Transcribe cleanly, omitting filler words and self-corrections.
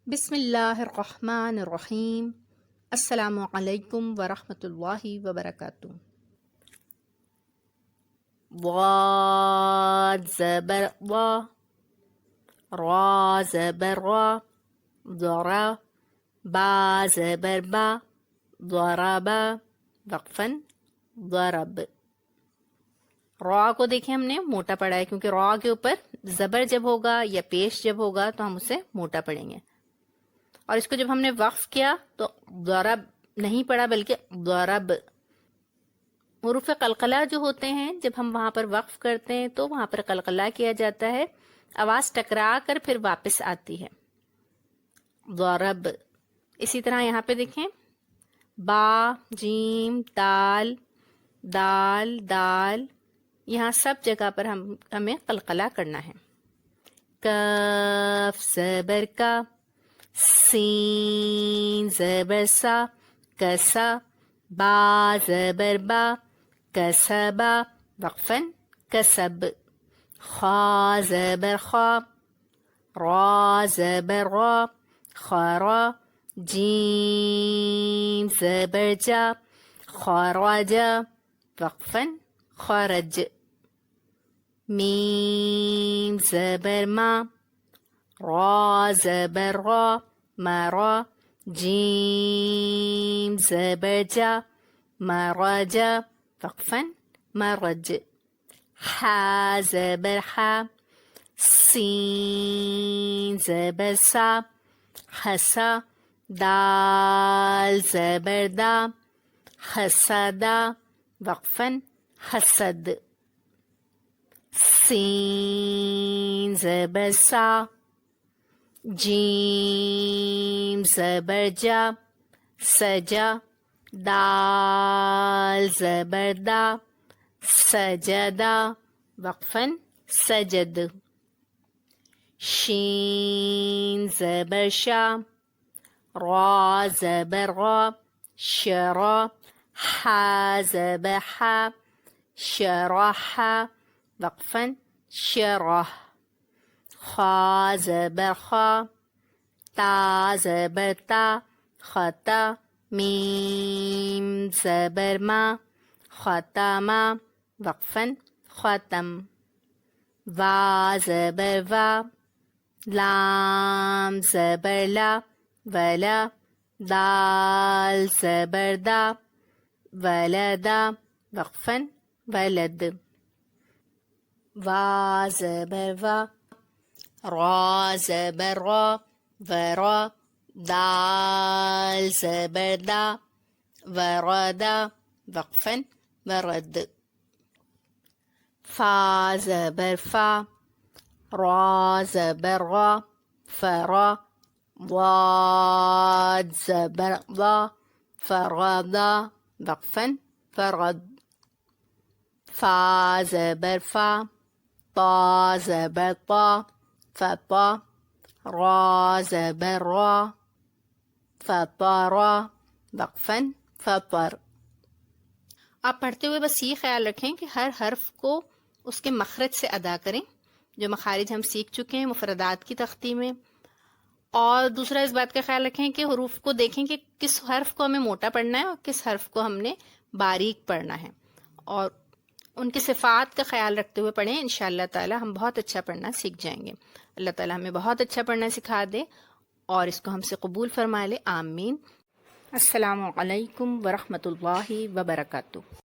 بسم اللہ الرحمن الرحیم۔ السلام علیکم ورحمۃ اللہ وبرکاتہ۔ ضاد زبر ضا، را زبر را، ضرا، با زبر با، ضربا، وقفاً ضرب۔ را کو دیکھیں ہم نے موٹا پڑھا ہے، کیونکہ را کے اوپر زبر جب ہوگا یا پیش جب ہوگا تو ہم اسے موٹا پڑھیں گے، اور اس کو جب ہم نے وقف کیا تو ضرب نہیں پڑھا بلکہ ضرب۔ حروف قلقلہ جو ہوتے ہیں جب ہم وہاں پر وقف کرتے ہیں تو وہاں پر قلقلہ کیا جاتا ہے، آواز ٹکرا کر پھر واپس آتی ہے، ضرب۔ اسی طرح یہاں پہ دیکھیں، با، جیم، دال، دال، دال، یہاں سب جگہ پر ہمیں قلقلہ کرنا ہے۔ کاف زبر کا، سین زبر سا، کسا، با زبر با، کسبا، وقفاً کسب۔ خا زبر خا، را زبر را، خرا، جیم زبر جا، خرجا، وقفاً خرج۔ میم زبر ما، را زبر را، مرا، جیم زبر جا، مرجا، وقفاً مرج۔ حا زبر حا، سین زبر سا، حسا، دال زبر دا، حسدا، وقفاً حسد۔ سین زبر سا، جیم زبر جا، سجا، دال زبر دا، سجدا، وقفاً سجد۔ شین زبر شا، را زبر را، شرا، حا زبر حا، شرحا، وقفاً شرح۔ خا زبر خا، تا زبر تا، خطا، میم زبر ما، ختما، وقفاً ختم۔ وا زبر وا، لام زبر لا، ولا، دال زبر دا، ولدا، وقفاً ولد۔ وا زبر وا، را زبر را، ورا، دال زبر دا، وردا، وقفاً ورد۔ فا زبر فا، را زبر را، فرا، ضاد زبر ضا، فردا، وقفاً فرد۔ فا زبر فا، طا زبر طا، فطا، را زبر را، فطرا، وقفاً فطر۔ آپ پڑھتے ہوئے بس یہ خیال رکھیں کہ ہر حرف کو اس کے مخرج سے ادا کریں، جو مخارج ہم سیکھ چکے ہیں مفردات کی تختی میں۔ اور دوسرا اس بات کا خیال رکھیں کہ حروف کو دیکھیں کہ کس حرف کو ہمیں موٹا پڑھنا ہے اور کس حرف کو ہم نے باریک پڑھنا ہے، اور ان کے صفات کا خیال رکھتے ہوئے پڑھیں۔ انشاءاللہ تعالی ہم بہت اچھا پڑھنا سیکھ جائیں گے۔ اللہ تعالی ہمیں بہت اچھا پڑھنا سکھا دے اور اس کو ہم سے قبول فرما لے، آمین۔ السلام علیکم ورحمۃ اللہ وبرکاتہ۔